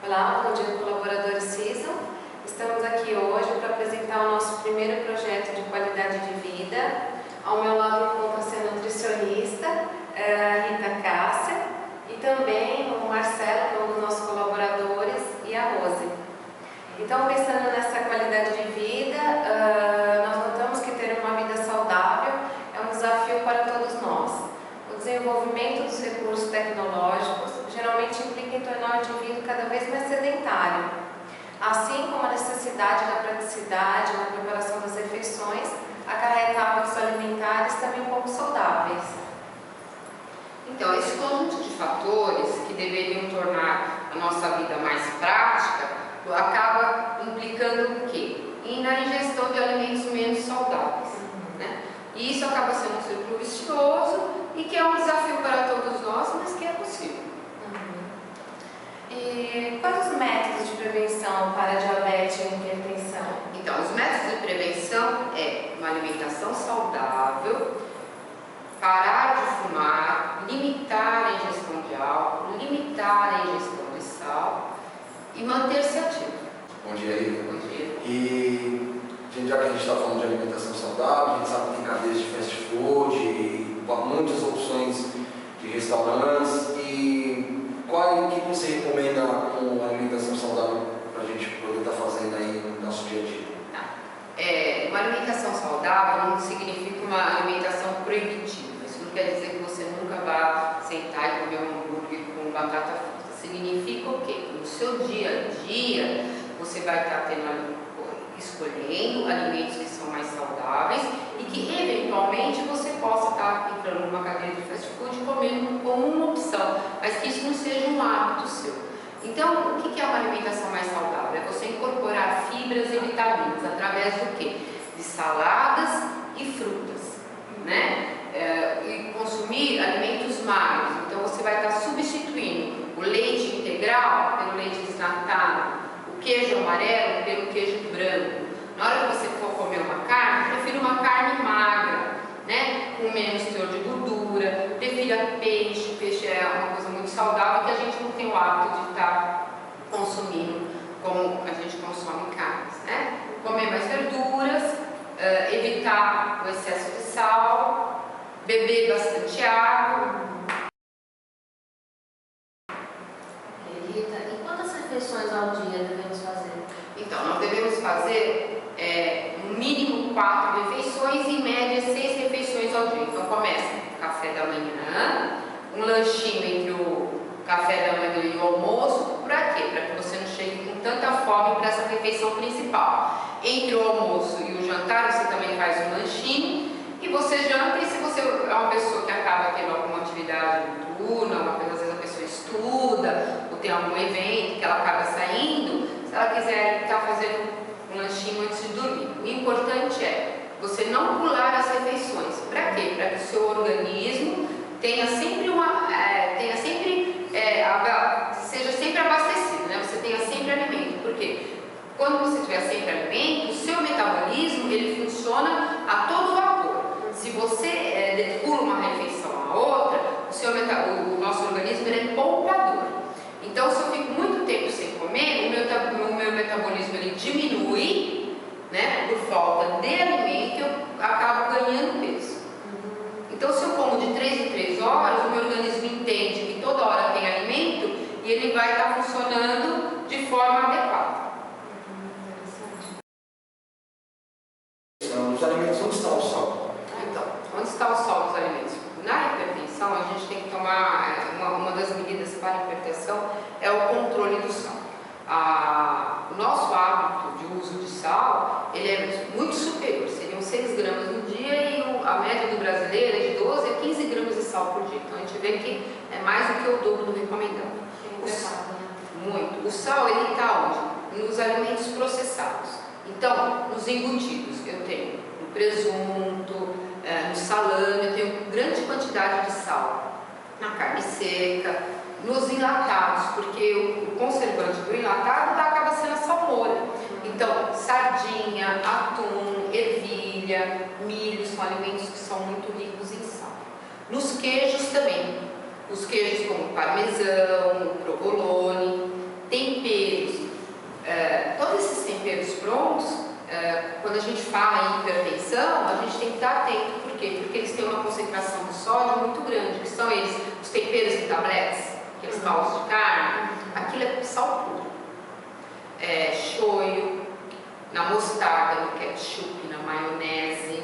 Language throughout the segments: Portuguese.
Olá, bom dia, colaboradores CISO. Estamos aqui hoje para apresentar o nosso primeiro projeto de qualidade de vida. Ao meu lado encontra-se a nutricionista, a Rita Cássia, e também o Marcelo, um dos nossos colaboradores, e a Rose. Então, pensando nessa qualidade de vida, nós notamos que ter uma vida saudável é um desafio para todos nós. O desenvolvimento dos recursos tecnológicos geralmente implica em tornar o indivíduo cada vez mais sedentário, assim como a necessidade da praticidade na preparação das refeições acarreta hábitos alimentares também um pouco saudáveis. Então, esse conjunto de fatores que deveriam tornar a nossa vida mais prática acaba implicando o quê? Na ingestão de alimentos menos saudáveis, né? E isso acaba sendo um círculo vicioso e que é um desafio para todos nós, mas que é possível. E quais os métodos de prevenção para diabetes e hipertensão? Então, os métodos de prevenção é uma alimentação saudável, parar de fumar, limitar a ingestão de álcool, limitar a ingestão de sal e manter-se ativo. Bom dia, Rita. Bom dia. E já que a gente está falando de alimentação saudável, a gente sabe que tem cadeias de fast food e muitas opções de restaurantes. E qual que você recomenda como alimentação saudável para a gente poder estar fazendo aí no nosso dia a dia? Uma alimentação saudável não significa uma alimentação proibitiva. Isso não quer dizer que você nunca vá sentar e comer um hambúrguer com batata frita. Significa o quê? Que no seu dia a dia você vai estar escolhendo alimentos que são mais saudáveis e que eventualmente você possa estar entrando numa cadeia de fast food e comendo como uma opção, mas que isso não seja um hábito seu. Então, o que é uma alimentação mais saudável? É você incorporar fibras e vitaminas através do quê? De saladas e frutas, né? E consumir alimentos magros. Então, você vai estar substituindo o leite integral pelo leite desnatado, o queijo amarelo pelo queijo branco. Na hora que você for comer uma carne, prefira uma carne magra, né? Com menos teor de gordura. Prefira peixe. Peixe é uma coisa muito saudável que a gente não tem o hábito de estar consumindo como a gente consome carnes, né? Comer mais verduras, evitar o excesso de sal, beber bastante água. Rita, e quantas refeições ao dia devemos fazer? Então, nós devemos fazer no mínimo 4 refeições, em média 6 refeições ao dia. Então, começa com café da manhã, um lanchinho entre o café da manhã e o almoço. Para quê? Para que você não chegue com tanta fome para essa refeição principal. Entre o almoço e o jantar, você também faz um lanchinho e você janta. E se você é uma pessoa que acaba tendo alguma atividade noturna, às vezes a pessoa estuda ou tem algum evento que ela acaba saindo, se ela quiser estar fazendo um lanchinho antes de dormir. O importante é você não pular as refeições. Para quê? Para que o seu organismo seja sempre abastecido, né? Você tenha sempre alimento. Por quê? Quando você tiver sempre alimento, o seu metabolismo ele funciona a todo vapor. Se você pula uma refeição a outra, o nosso organismo ele é poupador. Então, se eu fico muito tempo sem comer, o meu metabolismo ele diminui, né? Por falta de alimento, eu acabo ganhando peso. Então, se eu como de 3 em 3 horas, o meu organismo entende que toda hora tem alimento e ele vai estar funcionando de forma adequada. Nos alimentos, onde está o sal? Então, onde está o sal nos alimentos? Na hipertensão, a gente tem que tomar, uma das medidas para a hipertensão é o controle do sal. O nosso hábito de uso de sal, ele é muito superior, seriam 6 gramas no dia e a média do brasileiro é de 12 a 15 gramas de sal por dia. Então a gente vê que é mais do que o dobro do recomendado. Muito. O sal, ele está onde? Nos alimentos processados. Então, nos embutidos, eu tenho no presunto, no salame, eu tenho grande quantidade de sal. Na carne seca, nos enlatados, porque o conservante do enlatado acaba sendo a salmoura. Então, sardinha, atum, ervilha, milho são alimentos que são muito ricos em sal. Nos queijos também. Os queijos como parmesão, provolone, tempero. temperos prontos, quando a gente fala em hipertensão, a gente tem que estar atento. Por quê? Porque eles têm uma concentração de sódio muito grande, que são eles, os temperos em tabletes, aqueles caldos de carne, aquilo é sal puro. Shoyu, na mostarda, no ketchup, na maionese,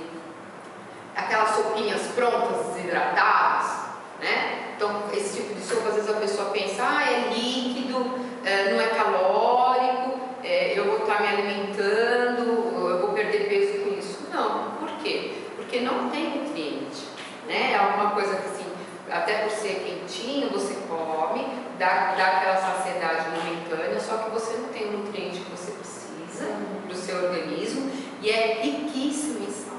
aquelas sopinhas prontas, desidratadas, né? Então, esse tipo de sopa, às vezes a pessoa pensa, é líquido, não é calórico, eu vou estar me alimentando, eu vou perder peso com isso. Não, por quê? Porque não tem nutriente, né? É alguma coisa que, assim, até por ser quentinho, você come, dá aquela saciedade momentânea, só que você não tem o nutriente que você precisa para o seu organismo e é riquíssimo em sal.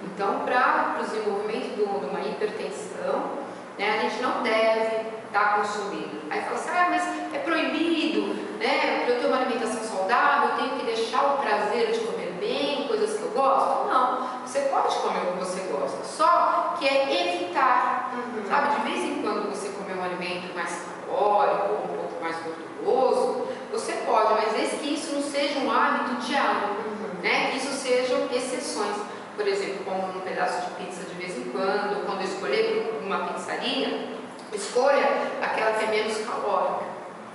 Então, para o desenvolvimento de uma hipertensão, né, a gente não deve estar consumindo. Aí fala assim, mas é proibido, né? Para eu ter uma alimentação saudável, eu tenho que deixar o prazer de comer bem, coisas que eu gosto? Não, você pode comer o que você gosta, só que é evitar, sabe? De vez em quando você comer um alimento mais calórico, ou um pouco mais gorduroso, você pode, mas desde que isso não seja um hábito diário, né? Que isso sejam exceções. Por exemplo, como um pedaço de pizza de vez em quando escolher uma pizzaria, escolha aquela que é menos calórica,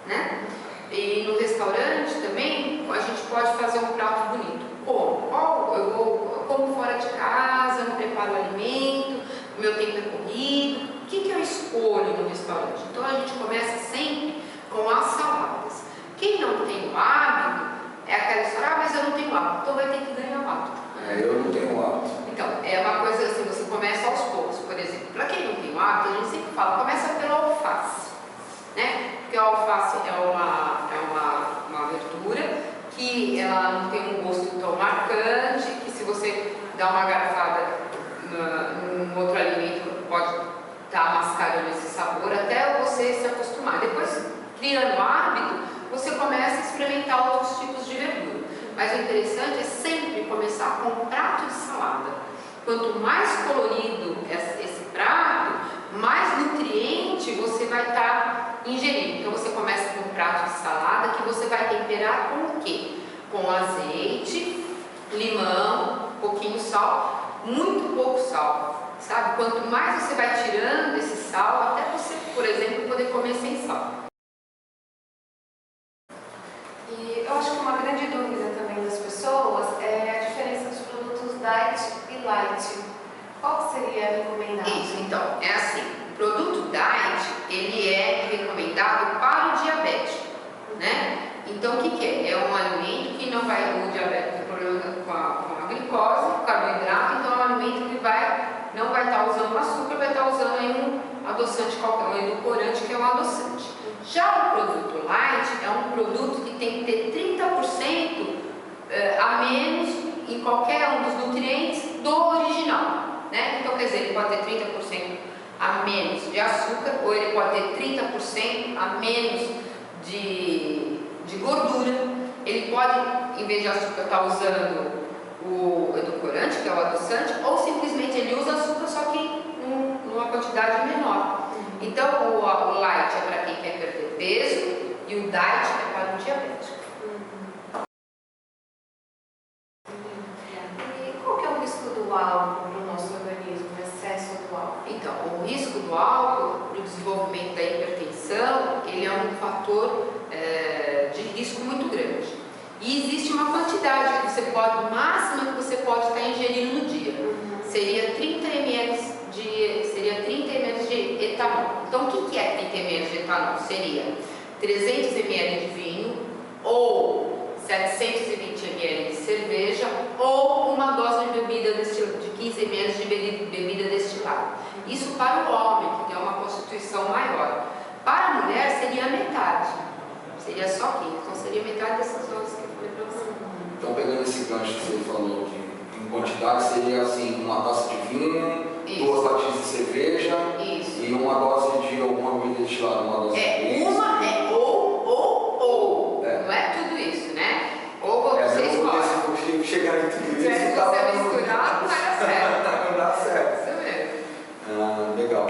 né? E no restaurante também, a gente pode fazer um prato bonito. Eu como fora de casa, não preparo o alimento, o meu tempo é corrido, o que eu escolho no restaurante? Então a gente começa sempre com as saladas. Quem não tem o hábito, é aquela história, mas eu não tenho hábito, então vai ter que ganhar o hábito. Eu não tenho hábito. Então, é uma coisa assim, você começa aos poucos. Por exemplo, para quem não tem o hábito, a gente sempre fala, começa pela alface, né? Porque a alface é uma verdura que ela não tem um gosto tão marcante, que se você dá uma garfada num outro alimento, pode estar mascarando esse sabor até você se acostumar. Depois, criando o hábito, você começa a experimentar outros tipos de verdura. Mas o interessante é sempre começar com um prato de salada. Quanto mais colorido esse prato, mais nutriente você vai estar ingerindo. Então você começa com um prato de salada que você vai temperar com o quê? Com azeite, limão, um pouquinho de sal, muito pouco sal, sabe? Quanto mais você vai tirando esse sal, até você, por exemplo, poder comer sem sal. E eu acho que uma grande dúvida também das pessoas é a diferença dos produtos diet e light. Qual seria recomendado? Isso, então, é assim, o produto diet, ele é recomendado para o diabético, né? Então, o que é? É um alimento que não vai, o diabético tem problema com a glicose, o carboidrato, então é um alimento que não vai estar usando açúcar, vai estar usando aí um adoçante qualquer, um edulcorante que é um adoçante. Já o produto light é um produto que tem que ter 30% a menos em qualquer um dos nutrientes do original, né? Então, quer dizer, ele pode ter 30% a menos de açúcar, ou ele pode ter 30% a menos de gordura. Ele pode, em vez de açúcar, estar usando o edulcorante, que é o adoçante, ou simplesmente ele usa açúcar, só que numa quantidade menor. Então, o light é para quem quer perder peso e o diet é para o diabético. E qual que é o risco do álcool no nosso organismo, o excesso do álcool? Então, o risco do álcool para o desenvolvimento da hipertensão, ele é um fator de risco muito grande. E existe uma quantidade que você pode, máxima que você pode estar ingerindo no dia. Seria 30 ml de etanol. Então, o que é 30 ml de etanol? Seria 300 ml de vinho, ou 720 ml de cerveja, ou uma dose de bebida de 15 ml de bebida destilada. Isso para o homem, que tem uma constituição maior. Para a mulher, seria a metade. Seria só 15. Então, seria metade dessas doses que eu falei para você. Então, pegando esse gancho que você falou em quantidade, seria assim, uma taça de vinho, isso, 2 latinhas de cerveja, isso, e uma dose de alguma bebida destilada, uma dose de ou. Não é tudo isso, né? Ou você escolhe. Se chegar em tudo isso, se você misturar, não vai dar certo. Não dá certo. Isso mesmo. Legal.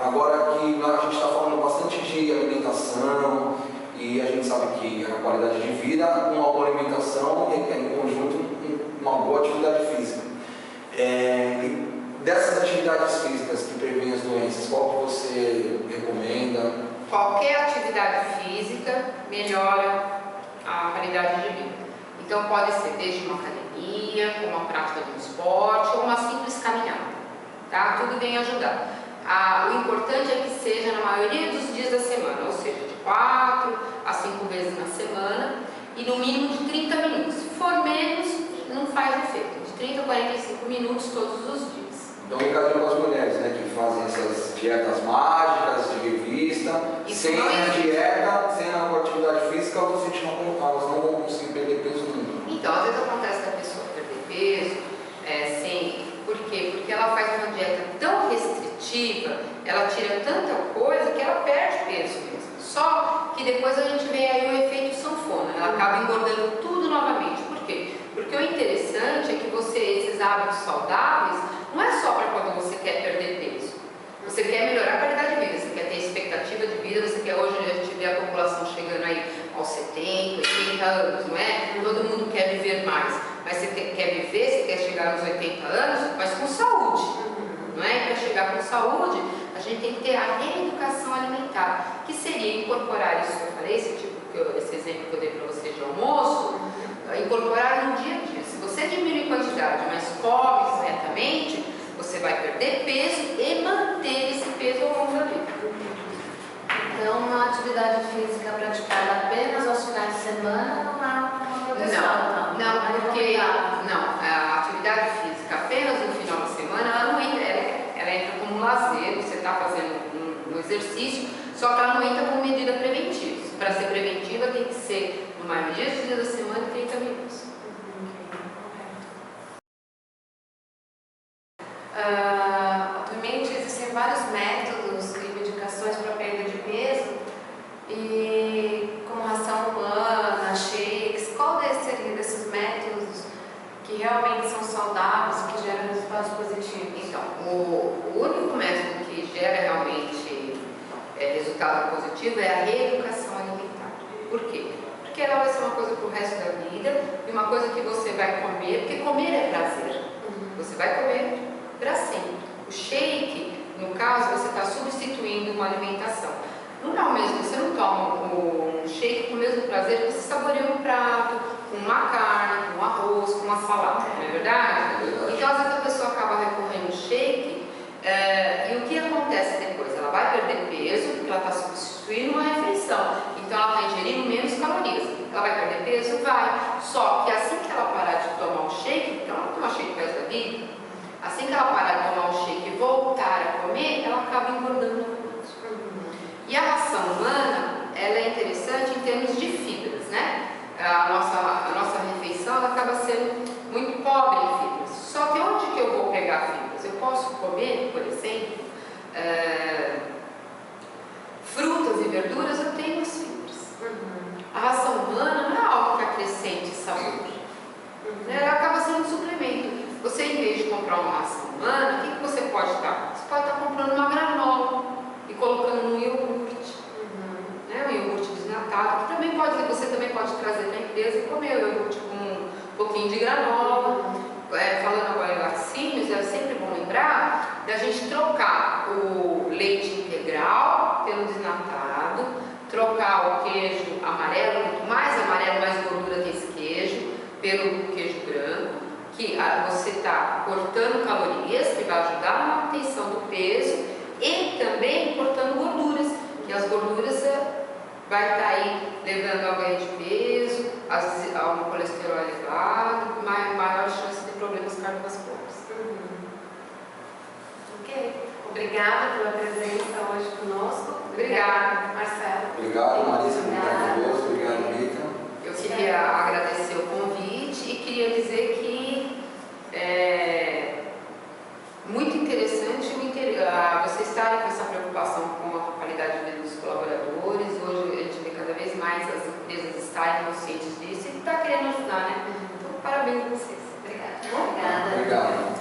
Agora que a gente está falando bastante de alimentação, e a gente sabe que a qualidade de vida, uma boa alimentação e em conjunto uma boa atividade física. E dessas atividades físicas que prevêm as doenças, qual que você recomenda? Qualquer atividade física melhora a qualidade de vida. Então pode ser desde uma academia, como a prática de um esporte, ou uma simples caminhada, tá? Tudo vem ajudar. O importante é que seja na maioria dos dias da semana, ou seja, de 4 a 5 vezes na semana e no mínimo de 30 minutos. Se for menos, não faz efeito. De 30 a 45 minutos todos os dias. Então, recadinho para as mulheres, né, que fazem essas dietas mágicas de revista, sem a dieta, sem a atividade física, elas não vão conseguir perder peso nunca. Então, às vezes acontece da pessoa perder peso, por quê? Porque ela faz uma dieta tão restritiva, ela tira tanta coisa que ela perde peso mesmo. Só que depois a gente vê aí o efeito sanfona, ela acaba engordando tudo novamente. Por quê? Porque o interessante é que esses hábitos saudáveis, não é só para quando você quer perder peso. Você quer melhorar a qualidade de vida, você quer ter expectativa de vida, você quer, hoje a gente vê a população chegando aí aos 70, 80 anos, não é? Todo mundo quer viver mais, mas você quer viver, você quer chegar aos 80 anos, mas com saúde, não é? Para chegar com saúde, a gente tem que ter a reeducação alimentar, que seria incorporar isso que eu falei, esse exemplo que eu dei para você de almoço, incorporar no dia a dia. Se você diminui quantidade, mas come corretamente, você vai perder peso e manter esse peso ao longo da vida. Então, uma atividade física praticada apenas aos finais de semana não é uma proteção, não, porque a atividade física apenas no final de semana, ela entra como lazer, você está fazendo um exercício, só que ela não entra como medida preventiva. Para ser preventiva tem que ser no maioria dos dias da semana 30 minutos. Obviamente existem vários métodos e medicações para perda de peso, e como ração humana, shakes, qual desses métodos que realmente são saudáveis e que geram resultados positivos? Então, o único método que gera realmente resultado positivo é a reeducação alimentar. Por quê? Porque ela vai ser uma coisa para o resto da vida e uma coisa que você vai comer, porque comer é prazer. Você vai comer para sempre. O shake, no caso, você está substituindo uma alimentação. Não é o mesmo, você não toma um shake com o mesmo prazer que você saboreia um prato, com uma carne, com um arroz, com uma salada, não é verdade? Então, às vezes a pessoa acaba recorrendo ao shake e o que acontece depois? Ela vai perder peso, porque ela está substituindo uma refeição, então ela está ingerindo menos calorias. Ela vai perder peso? Vai. Só que assim que ela parar de tomar o shake, então ela não toma shake o resto da vida, assim que ela parar de tomar o shake e voltar a comer, ela acaba engordando novamente. E a ração humana, ela é interessante em termos de fibras, né? A nossa refeição ela acaba sendo muito pobre em fibras. Só que onde que eu vou pegar fibras? Eu posso comer, por exemplo, frutas e verduras, eu tenho as fibras. A ração humana não é algo que acrescente sabor. Ela acaba sendo um suplemento. Você, em vez de comprar uma ração humana, o que você pode estar? Você pode estar comprando uma granola e colocando no iogurte, né? Um iogurte desnatado, que você também pode trazer na empresa e comer o iogurte com um pouquinho de granola. Falando agora em laticínios, é sempre bom lembrar da gente trocar o leite integral pelo desnatado, trocar o queijo amarelo, quanto mais amarelo, mais gordura tem esse queijo, pelo queijo branco, que você está cortando calorias, que vai ajudar na manutenção do peso, e também cortando gorduras, que as gorduras vai estar aí levando ao ganho de peso, a um colesterol elevado, maior chance de problemas cardiovasculares. Ok. Obrigada pela presença hoje conosco. Obrigada, Marcelo. Obrigado, Marisa. Obrigado, Deus. Obrigado, Rita. Eu queria agradecer o convite e queria dizer que muito interessante você estarem com essa preocupação com a qualidade de vida dos colaboradores. Hoje a gente vê cada vez mais as empresas estarem conscientes disso e está querendo ajudar, né? Então, parabéns a vocês. Obrigada. Obrigada. Obrigado.